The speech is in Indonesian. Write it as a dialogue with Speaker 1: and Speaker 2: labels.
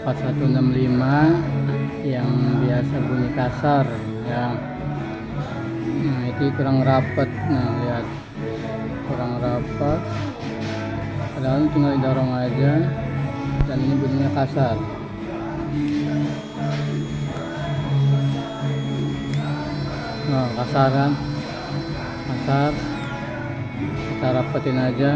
Speaker 1: 4165 yang biasa bunyi kasar ya. Nah itu kurang rapat, nah lihat kurang rapat, padahal tinggal didorong aja dan ini bunyinya kasar. Nah kasar kan, kasar, kita rapetin aja.